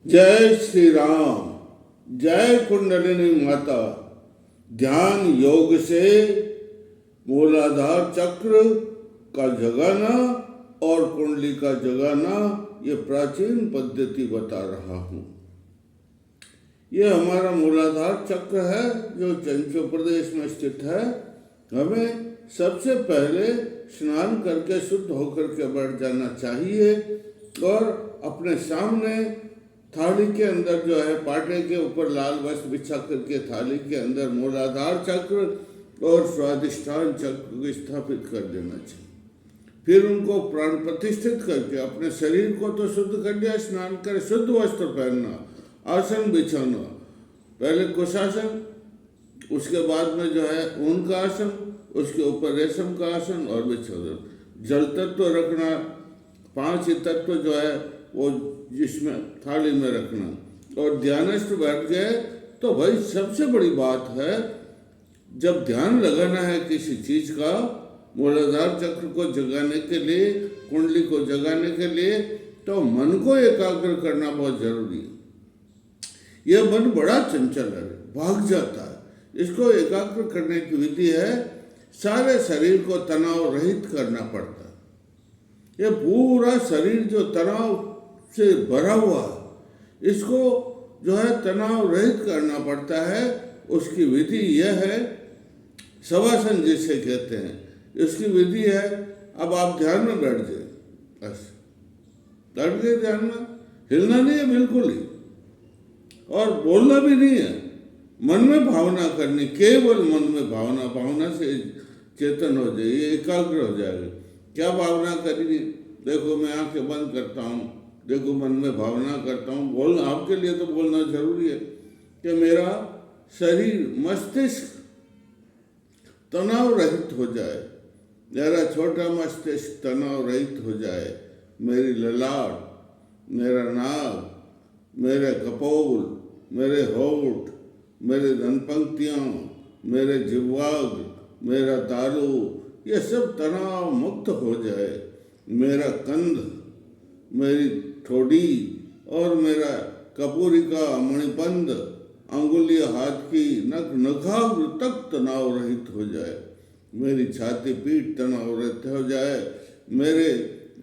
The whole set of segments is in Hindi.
जय श्री राम। जय कुंडलिनी माता। ध्यान योग से मूलाधार चक्र का जगाना और कुंडली का जगाना, ये प्राचीन पद्धति बता रहा हूँ। ये हमारा मूलाधार चक्र है जो चंचू प्रदेश में स्थित है। हमें सबसे पहले स्नान करके शुद्ध होकर के बैठ जाना चाहिए और अपने सामने थाली के अंदर जो है पाटे के ऊपर लाल वस्त्र बिछा करके थाली के अंदर मूलाधार चक्र और स्वाधिष्ठान चक्र को स्थापित कर देना चाहिए। फिर उनको प्राण प्रतिष्ठित करके अपने शरीर को तो शुद्ध कर दिया, स्नान कर शुद्ध वस्त्र पहनना, आसन बिछाना, पहले कुशासन, उसके बाद में जो है ऊन का आसन, उसके ऊपर रेशम का आसन और बिछाना। जल तत्व रखना, 5 तत्व जो है वो जिसमें थाली में रखना और ध्यानस्थ बैठ गए तो भाई सबसे बड़ी बात है, जब ध्यान लगाना है किसी चीज का, मूलाधार चक्र को जगाने के लिए, कुंडली को जगाने के लिए, तो मन को एकाग्र करना बहुत जरूरी है। यह मन बड़ा चंचल है, भाग जाता है। इसको एकाग्र करने की विधि है, सारे शरीर को तनाव रहित करना पड़ता है। यह पूरा शरीर जो तनाव से भरा हुआ, इसको जो है तनाव रहित करना पड़ता है। उसकी विधि यह है, शवासन जिसे कहते हैं, इसकी विधि है। अब आप ध्यान में बैठ जाए, बस बैठ गए ध्यान में, हिलना नहीं है बिल्कुल ही और बोलना भी नहीं है। मन में भावना करनी, केवल मन में भावना, भावना से चेतन हो जाए, एकाग्र हो जाएगा। क्या भावना करेगी? देखो मैं आंखें बंद करता हूँ, देखो मन में भावना करता हूँ। बोलना आपके लिए तो बोलना जरूरी है कि मेरा शरीर, मस्तिष्क तनाव रहित हो जाए, मेरा छोटा मस्तिष्क तनाव रहित हो जाए, मेरी ललाट, मेरा नाक, मेरे कपोल, मेरे होंठ, मेरे धनपंक्तियाँ, मेरे जिह्वाग्र, मेरा तालु, ये सब तनाव मुक्त हो जाए। मेरा कंध, मेरी ठोड़ी और मेरा कपूरिका, मणिबंध, अंगुली हाथ की, नख नखाग्र तक तनाव रहित हो जाए। मेरी छाती पीठ तनाव रहित हो जाए। मेरे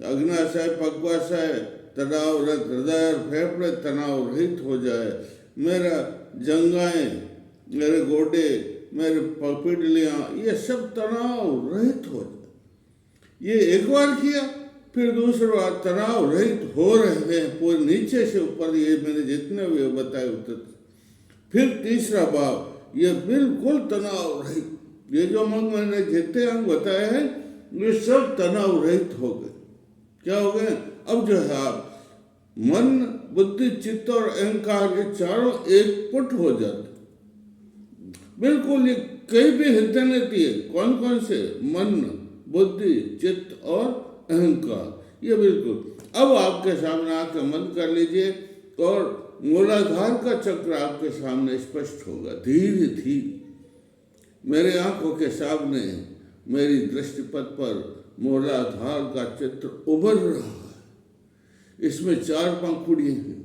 अग्नाशय, पक्वाशय तनाव रहित, हृदय और फेफड़े तनाव रहित हो जाए। मेरा जंघाएं, मेरे गोडे, मेरे पिंडलियाँ, ये सब तनाव रहित हो जाए। ये एक बार किया, फिर दूसरी बार तनाव रहित हो रहे हैं पूरे नीचे से ऊपर, ये मैंने जितने भी बताए उतने। फिर तीसरा भाव, ये बिल्कुल तनाव रहित, ये जो मैंने जितने अंग बताए हैं ये सब तनाव रहित हो गए। क्या हो गए? अब जो है आप मन, बुद्धि, चित्त और अहंकार, ये चारों एक पुट हो जाते बिल्कुल। ये कहीं भी हिलते नहीं दिए। कौन कौन से? मन, बुद्धि, चित्त और अहंकार, ये बिल्कुल। अब आपके सामने आके बंद कर लीजिए और मूलाधार का चक्र आपके सामने स्पष्ट होगा। धीरे धीरे मेरे आंखों के सामने, मेरी दृष्टिपथ पर मूलाधार का चित्र उभर रहा है। इसमें 4 पंखुड़ियाँ हैं।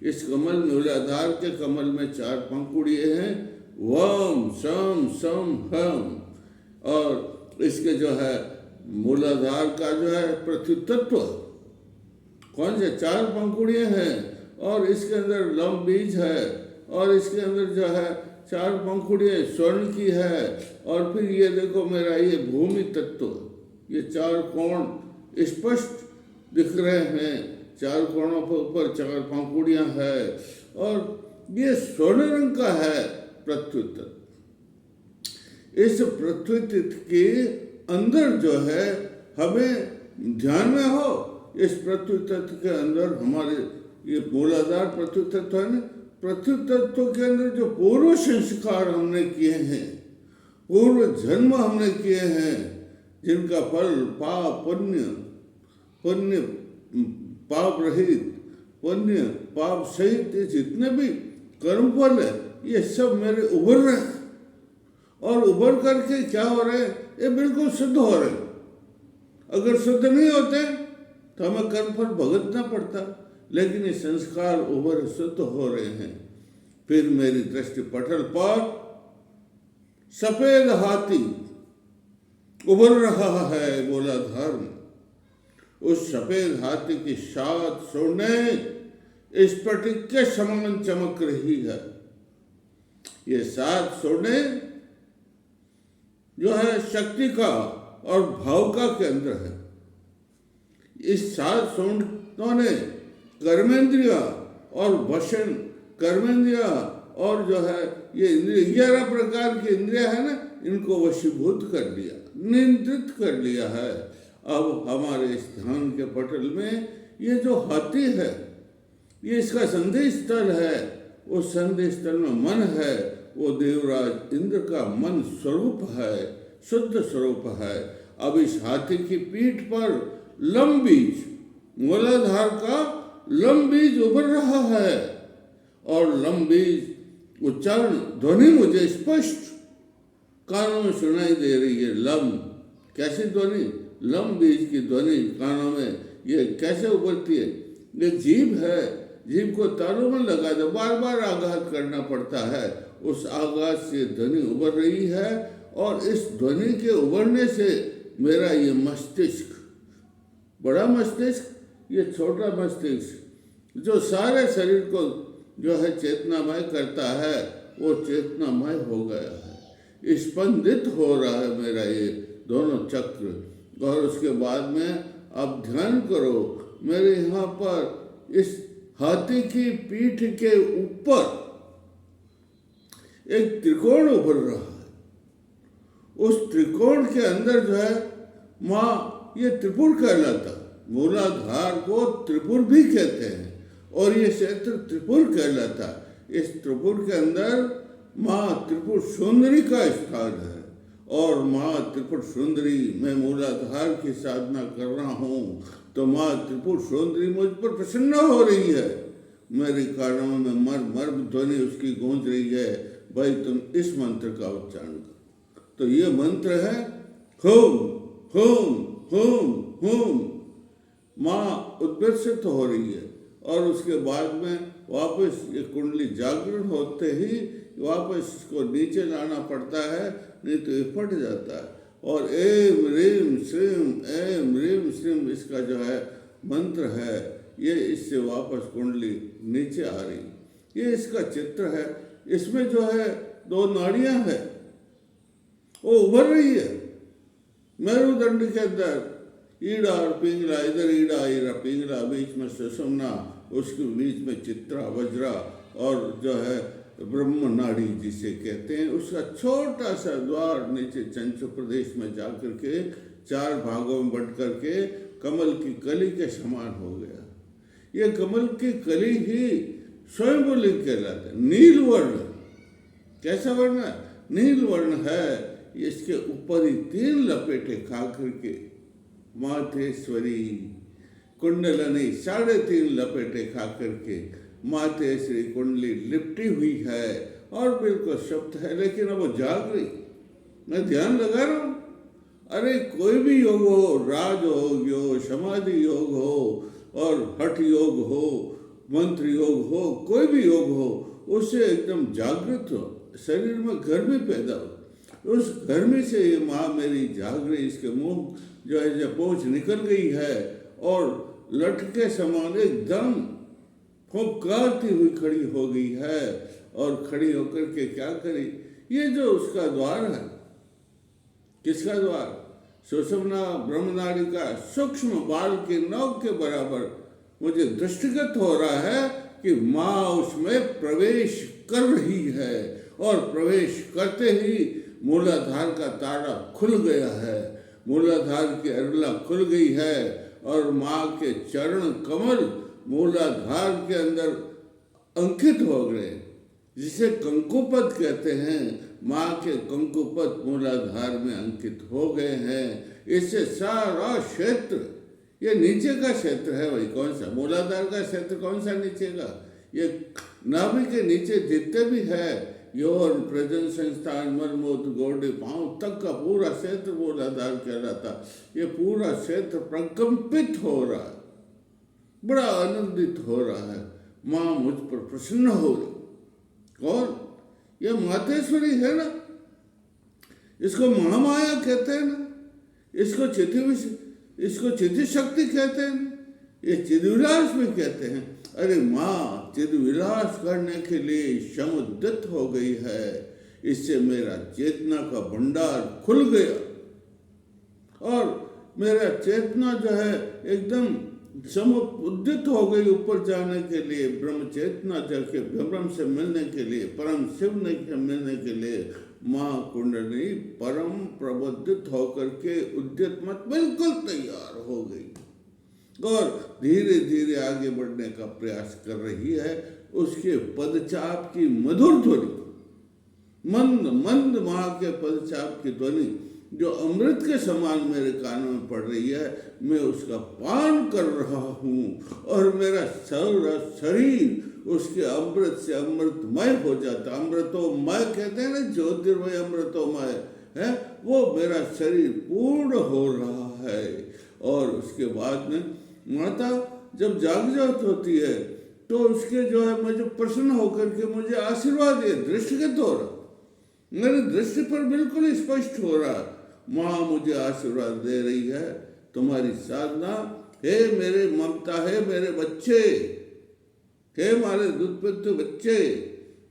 इस कमल, मूलाधार के कमल में 4 पंखुड़ियाँ हैं, वम, सम, सम, हम। और इसके जो है मूलाधार का जो है पृथ्वी तत्व, कौन से 4 पंखुड़ियाँ हैं और इसके अंदर लम बीज है और इसके अंदर जो है 4 पंखुड़ियाँ स्वर्ण की है। और फिर ये देखो मेरा ये भूमि तत्व, ये 4 कोण स्पष्ट दिख रहे हैं। 4 कोणों पर ऊपर 4 पंखुड़ियाँ है और ये स्वर्ण रंग का है पृथ्वी तत्व। इस पृथ्वी तत्व के अंदर जो है हमें ध्यान में हो, इस पृथ्वी तत्व के अंदर हमारे ये मूलाधार पृथ्वी तत्व है ना, पृथ्वी तत्व के अंदर जो पूर्व संस्कार हमने किए हैं, पूर्व जन्म हमने किए हैं, जिनका फल पाप पुण्य, पुण्य पाप रहित, पुण्य पाप सहित जितने भी कर्म फल है, ये सब मेरे उभर रहे हैं। और उभर करके क्या हो रहे हैं? ये बिल्कुल शुद्ध हो रहे हैं। अगर शुद्ध नहीं होते तो हमें कर्म फल भुगतना पड़ता। लेकिन ये संस्कार उभर शुद्ध हो रहे हैं। फिर मेरी दृष्टि पटल पर सफेद हाथी उभर रहा है, बोला धर्म। उस सफेद हाथी की 7 सूंडें स्फटिक के समान चमक रही है। ये 7 सूंडें जो है शक्ति का और भाव का केंद्र है। इस 7 सूंडों ने कर्मेंद्रिया और वशन, कर्मेंद्रिया और जो है ये इंद्रिय 11 प्रकार की इंद्रिया है ना, इनको वशीभूत कर लिया, नियंत्रित कर लिया है। अब हमारे इस ध्यान के पटल में ये जो हाथी है, ये इसका संदेश स्थल है। उस संदेश स्थल में मन है, वो देवराज इंद्र का मन स्वरूप है, शुद्ध स्वरूप है। अब इस हाथी की पीठ पर लंबीज, मूलाधार का लंबीज उभर रहा है और लंबीज उच्चारण ध्वनि मुझे स्पष्ट कानों में सुनाई दे रही है। लम कैसी ध्वनि? लम बीज की ध्वनि कानों में ये कैसे उभरती है? ये जीभ है, जीभ को तालू में लगा दो, बार बार आघात करना पड़ता है, उस आघात से ध्वनि उभर रही है। और इस ध्वनि के उभरने से मेरा ये मस्तिष्क, बड़ा मस्तिष्क, ये छोटा मस्तिष्क जो सारे शरीर को जो है चेतनामय करता है, वो चेतनामय हो गया है, स्पंदित हो रहा है मेरा ये दोनों चक्र। और उसके बाद में अब ध्यान करो, मेरे यहाँ पर इस हाथी की पीठ के ऊपर एक त्रिकोण उभर रहा है। उस त्रिकोण के अंदर जो है माँ, ये त्रिपुर कहलाता, मूलाधार को त्रिपुर भी कहते हैं और ये क्षेत्र त्रिपुर कहलाता। इस त्रिपुर के अंदर माँ त्रिपुर सुंदरी का स्थान है और माँ त्रिपुर सुंदरी, मैं मूलाधार की साधना कर रहा हूँ तो माँ त्रिपुर सुंदरी मुझ पर प्रसन्न हो रही है। मेरे कानों में मर ध्वनि उसकी गूंज रही है, भाई तुम इस मंत्र का उच्चारण करो। तो ये मंत्र है होम होम होम होम। माँ उद्वर्षित हो रही है और उसके बाद में वापस ये कुंडली जागरण होते ही वापस इसको नीचे लाना पड़ता है, नहीं तो ये फट जाता है। और एम रीम श्रीम, एम रीम श्रीम इसका जो है मंत्र है, ये इससे वापस कुंडली नीचे आ रही, ये इसका चित्र है। इसमें जो है 2 नाड़ियां हैं, वो उभर रही है मेरुदंड के अंदर, ईड़ा और पिंगला, इधर ईड़ा ईड़ा पिंगला, बीच में सुषुम्ना, उसके बीच में चित्रा वज्रा और जो है ब्रह्म नाड़ी जिसे कहते हैं, उसका छोटा सा द्वार नीचे चंचु प्रदेश में जाकर के 4 भागों में बंट करके कमल की कली के समान हो गया। ये कमल की कली ही स्वयंभूलिंग कहलाता है। नील वर्ण, कैसा वर्ण है? नील वर्ण है। इसके ऊपर ही 3 लपेटे खा करके मातेश्वरी कुंडलनी 3.5 लपेटे खा करके मातेश्वरी कुंडली लिपटी हुई है और बिल्कुल शब्द है, लेकिन अब वो जाग रही। मैं ध्यान लगा रहा हूँ। अरे कोई भी योग हो, राज योग हो, समाधि योग हो और हठ योग हो, मंत्र योग हो, कोई भी योग हो, उससे एकदम जागृत हो, शरीर में गर्मी पैदा हो। उस गर्मी से ये माँ मेरी जाग रही, इसके मुंह जो है जब पोंछ निकल गई है और लटके समान एकदम फुफकारती हुई खड़ी हो गई है। और खड़ी होकर के क्या करी? ये जो उसका द्वार है, किसका द्वार? सुषुम्ना ब्रह्मनाड़ी का सूक्ष्म बाल के नौक के बराबर मुझे दृष्टिगत हो रहा है कि माँ उसमें प्रवेश कर रही है और प्रवेश करते ही मूलाधार का तारा खुल गया है, मूलाधार की अरला खुल गई है और माँ के चरण कमल मूलाधार के अंदर अंकित हो गए, जिसे कंकुपद कहते हैं। माँ के कंकुपद मूलाधार में अंकित हो गए हैं। इससे सारा क्षेत्र, ये नीचे का क्षेत्र है भाई, कौन सा? मूलाधार का क्षेत्र कौन सा नीचे का? ये नाभि के नीचे जितने भी है, यौन प्रजन संस्थान मलमूत्र गोडे पांव तक का पूरा क्षेत्र मूलाधार कहलाता। ये पूरा क्षेत्र प्रकंपित हो रहा है, बड़ा आनंदित हो रहा है, माँ मुझ पर प्रसन्न हो गई। कौन? यह मातेश्वरी है ना, इसको महामाया कहते हैं ना, इसको चिति शक्ति कहते हैं ना, ये चिदविलास भी कहते हैं। अरे माँ चिदविलास करने के लिए समुद्रित हो गई है, इससे मेरा चेतना का भंडार खुल गया और मेरा चेतना जो है एकदम समुद्रित हो गई ऊपर जाने के लिए, ब्रह्म चेतना जाके ब्रह्म से मिलने के लिए, परम शिव से मिलने के लिए माँ कुंडली परम प्रबुद्धित होकर के उद्यत मत बिल्कुल तैयार हो गई और धीरे धीरे आगे बढ़ने का प्रयास कर रही है। उसके पदचाप की मधुर ध्वनि, मंद मंद माँ के पदचाप की ध्वनि जो अमृत के समान मेरे कानों में पड़ रही है, मैं उसका पान कर रहा हूँ और मेरा सारा शरीर उसके अमृत से अमृतमय हो जाता। अमृतोमय कहते हैं ना, ज्योतिर्मय अमृतोमय है, वो मेरा शरीर पूर्ण हो रहा है। और उसके बाद में माता जब जागृत होती है तो उसके जो है मुझे प्रसन्न होकर के मुझे आशीर्वाद है, दृष्टिगत हो रहा, मेरी दृष्टि पर बिल्कुल स्पष्ट हो रहा, माँ मुझे आशीर्वाद दे रही है, तुम्हारी साधना, हे मेरे ममता, है मेरे बच्चे, हे हमारे दूध बच्चे,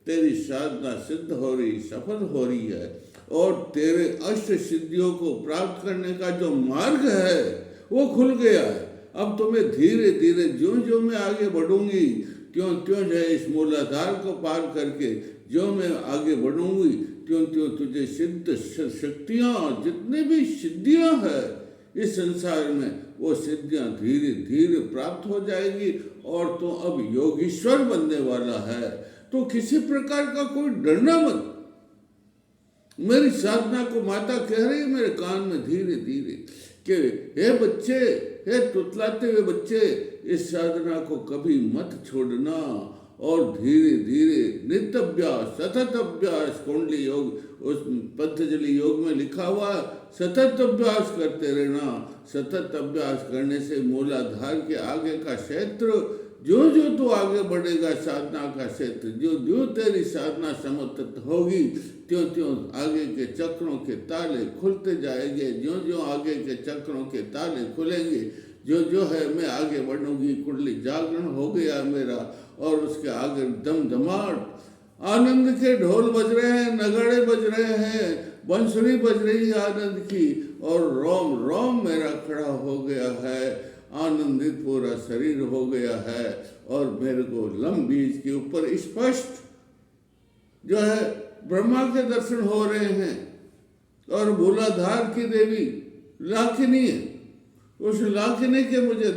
तेरी साधना सिद्ध हो रही, सफल हो रही है और तेरे अष्ट सिद्धियों को प्राप्त करने का जो मार्ग है वो खुल गया है। अब तुम्हें धीरे धीरे ज्यों ज्यों मैं आगे बढ़ूंगी त्यों त्यों जो है इस मूलाधार को पार करके ज्यों मैं आगे बढ़ूंगी त्यों त्यों तुझे सिद्ध शक्तियाँ, जितने भी सिद्धियाँ हैं इस संसार में, वो सिद्धियाँ धीरे धीरे प्राप्त हो जाएगी और तो अब योगीश्वर बनने वाला है। तो किसी प्रकार का कोई डरना मत। मेरी साधना को माता कह रही है मेरे कान में धीरे धीरे कि हे बच्चे, हे तुतलाते हुए बच्चे, इस साधना को कभी मत छोड़ना और धीरे धीरे नित्य अभ्यास, सतत अभ्यास, कुंडली योग उस पतंजलि योग में लिखा हुआ, सतत अभ्यास करते रहना। सतत अभ्यास करने से मूलाधार के आगे का क्षेत्र, जो जो तू आगे बढ़ेगा साधना का क्षेत्र, जो जो तेरी साधना समुन्नत होगी त्यों त्यों आगे के चक्रों के ताले खुलते जाएंगे। जो जो आगे के चक्रों के ताले खुलेंगे, जो जो है मैं आगे बढ़ूंगी, कुंडली जागरण हो गया मेरा और उसके आगे दमदमाट आनंद के ढोल बज रहे हैं, नगाड़े बज रहे हैं, बंसुरी बज रही है आनंद की और रोम रोम मेरा खड़ा हो गया है, आनंदित पूरा शरीर हो गया है और मेरे को लंबीज के ऊपर स्पष्ट जो है ब्रह्मा के दर्शन हो रहे हैं और मूलाधार की देवी लाखिनी है, उस लाखिनी के मुझे